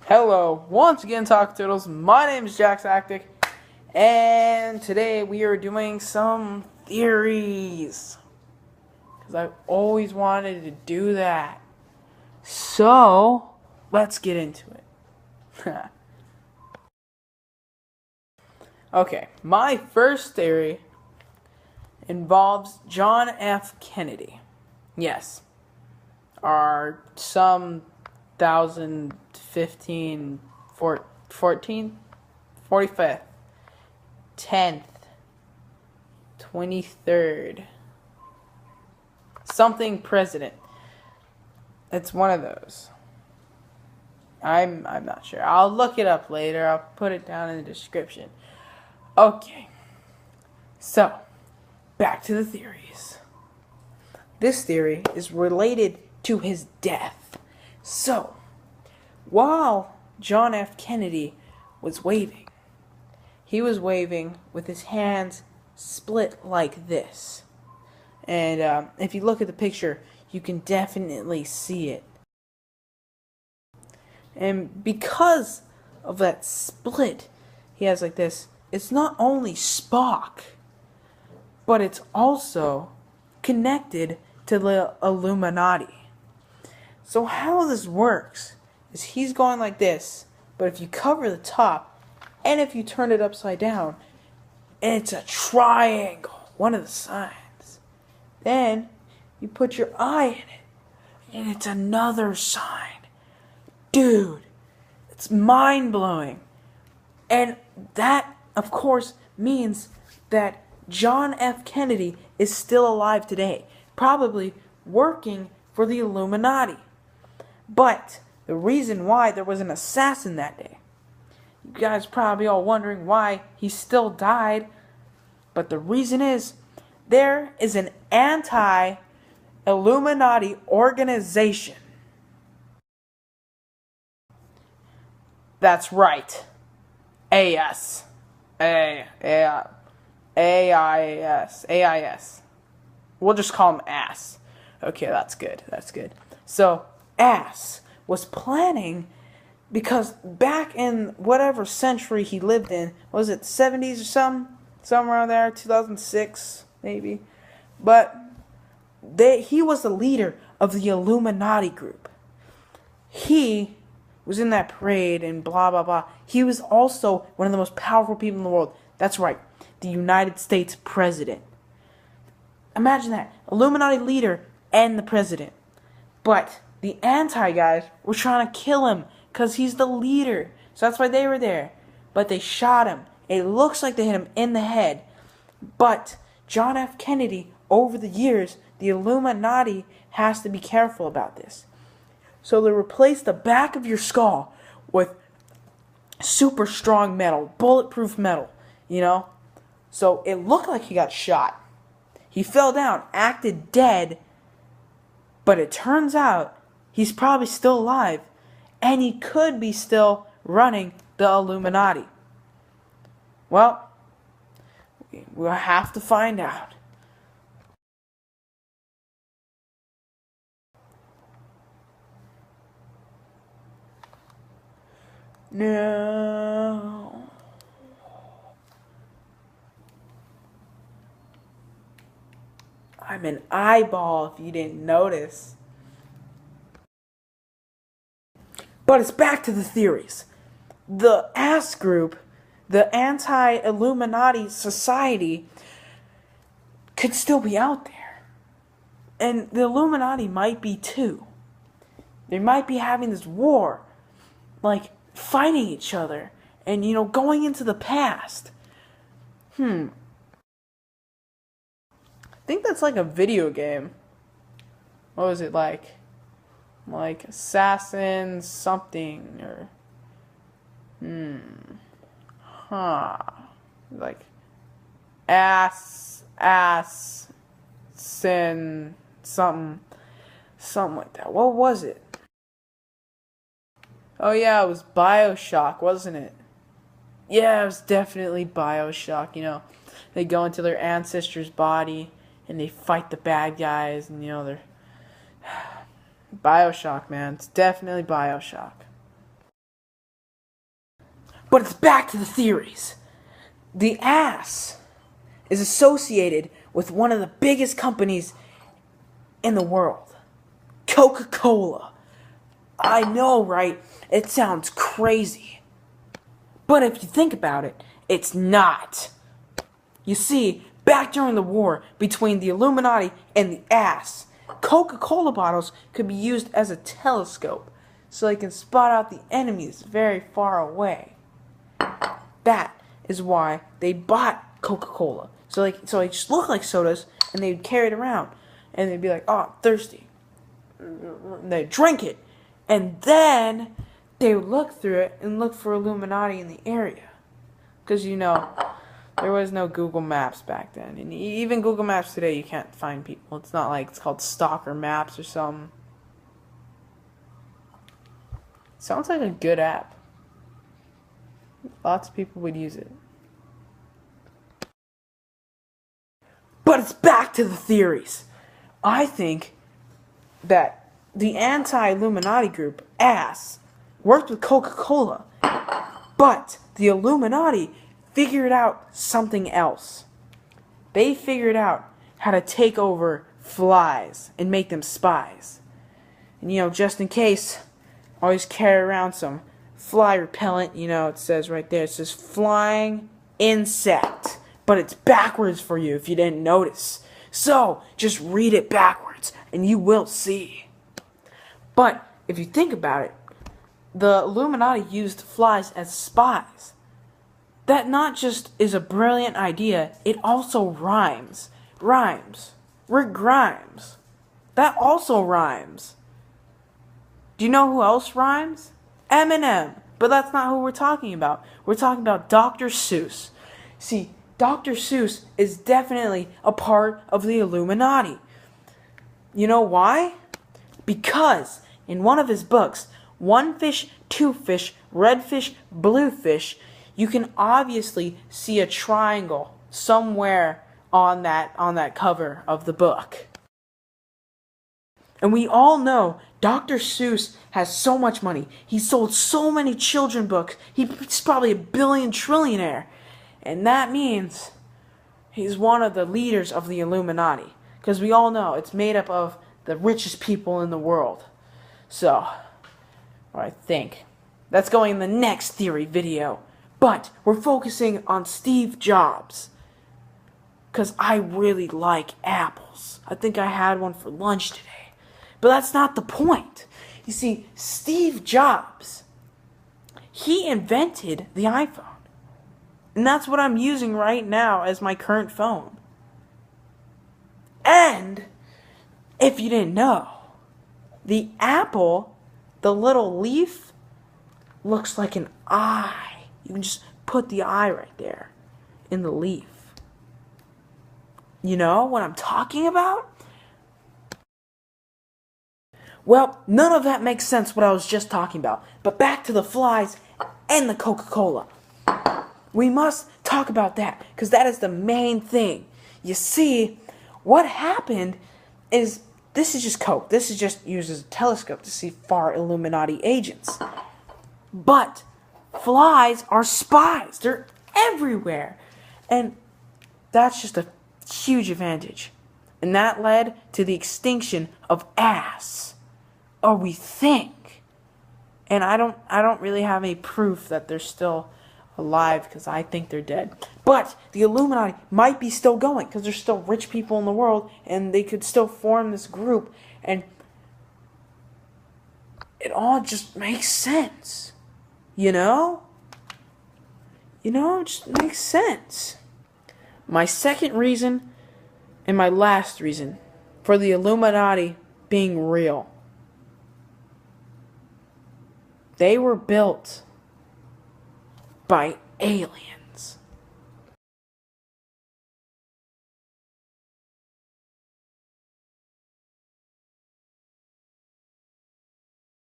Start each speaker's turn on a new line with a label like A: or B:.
A: Hello, once again, Talk Turtles. My name is Jacksactic, and today we are doing some theories. Because I've always wanted to do that. So, let's get into it. Okay, my first theory involves John F. Kennedy. Yes, our some 1015, 14th, 45th, 10th, 23rd, something president. It's one of those. I'm not sure. I'll look it up later. I'll put it down in the description. Okay. So, back to the theories. This theory is related to his death. So, while John F. Kennedy was waving, he was waving with his hands split like this. And if you look at the picture, you can definitely see it. And because of that split he has like this, it's not only Spock, but it's also connected to the Illuminati. So how this works is he's going like this, but if you cover the top, and if you turn it upside down, it's a triangle, one of the signs. Then you put your eye in it, and it's another sign. Dude, it's mind-blowing. And that, of course, means that John F. Kennedy is still alive today, probably working for the Illuminati. But the reason why there was an assassin that day, you guys probably all wondering why he still died, but the reason is there is an anti-Illuminati organization. That's right. AIS. AIS. We'll just call him AS. Okay, that's good. That's good. So, AS was planning, because back in whatever century he lived in, was it 70s or something? Somewhere around there, 2006 maybe. But he was the leader of the Illuminati group. He was in that parade and blah blah blah. He was also one of the most powerful people in the world. That's right, the United States president. Imagine that, Illuminati leader and the president. But the anti-guys were trying to kill him because he's the leader. So that's why they were there. But they shot him. It looks like they hit him in the head. But John F. Kennedy, over the years, the Illuminati has to be careful about this. So they replaced the back of your skull with super strong metal, bulletproof metal, you know? So it looked like he got shot. He fell down, acted dead, but it turns out he's probably still alive, and he could be still running the Illuminati. Well, we'll have to find out. No. I'm an eyeball if you didn't notice. But it's back to the theories. The AS group, the anti-Illuminati society, could still be out there. And the Illuminati might be too. They might be having this war, like fighting each other and, going into the past. I think that's like a video game. What was it like? Like Assassin something or like sin something like that. What was it? Oh yeah, it was BioShock, wasn't it? Yeah, it was definitely BioShock. They go into their ancestor's body and they fight the bad guys, and they're BioShock, man. It's definitely BioShock. But it's back to the theories. The ass is associated with one of the biggest companies in the world. Coca-Cola. I know, right? It sounds crazy. But if you think about it, it's not. You see, back during the war between the Illuminati and the ass, Coca-Cola bottles could be used as a telescope so they can spot out the enemies very far away. That is why they bought Coca-Cola. So they just look like sodas, and they'd carry it around, and they'd be like, "Oh, I'm thirsty." And they'd drink it, and then they would look through it and look for Illuminati in the area, because there was no Google Maps back then, and even Google Maps today, you can't find people. It's not like it's called Stalker Maps or something. Sounds like a good app. Lots of people would use it. But it's back to the theories. I think that the anti-Illuminati group, ASS, worked with Coca-Cola, but the Illuminati figured out something else. They figured out how to take over flies and make them spies. And just in case, always carry around some fly repellent. It says right there, it says flying insect. But it's backwards for you if you didn't notice. So, just read it backwards and you will see. But, if you think about it, the Illuminati used flies as spies. That not just is a brilliant idea, it also rhymes. Rhymes. Rick Grimes. That also rhymes. Do you know who else rhymes? Eminem. But that's not who we're talking about. We're talking about Dr. Seuss. See, Dr. Seuss is definitely a part of the Illuminati. You know why? Because in one of his books, One Fish, Two Fish, Red Fish, Blue Fish, you can obviously see a triangle somewhere on that cover of the book. And we all know Dr. Seuss has so much money. He sold so many children books. He's probably a billion trillionaire. And that means he's one of the leaders of the Illuminati. Because we all know it's made up of the richest people in the world. So, I think that's going in the next theory video. But we're focusing on Steve Jobs. Because I really like apples. I think I had one for lunch today. But that's not the point. You see, Steve Jobs, he invented the iPhone. And that's what I'm using right now as my current phone. And, if you didn't know, the apple, the little leaf, looks like an eye. You can just put the eye right there in the leaf. You know what I'm talking about? Well, none of that makes sense what I was just talking about. But back to the flies and the Coca-Cola. We must talk about that, because that is the main thing. You see, what happened is, this is just Coke. This is just used as a telescope to see far Illuminati agents. But flies are spies. They're everywhere. And that's just a huge advantage. And that led to the extinction of ASS. Or we think. And I don't really have any proof that they're still alive, because I think they're dead. But the Illuminati might be still going, because there's still rich people in the world, and they could still form this group, and it all just makes sense. You know? It just makes sense. My second reason, and my last reason, for the Illuminati being real. They were built by aliens.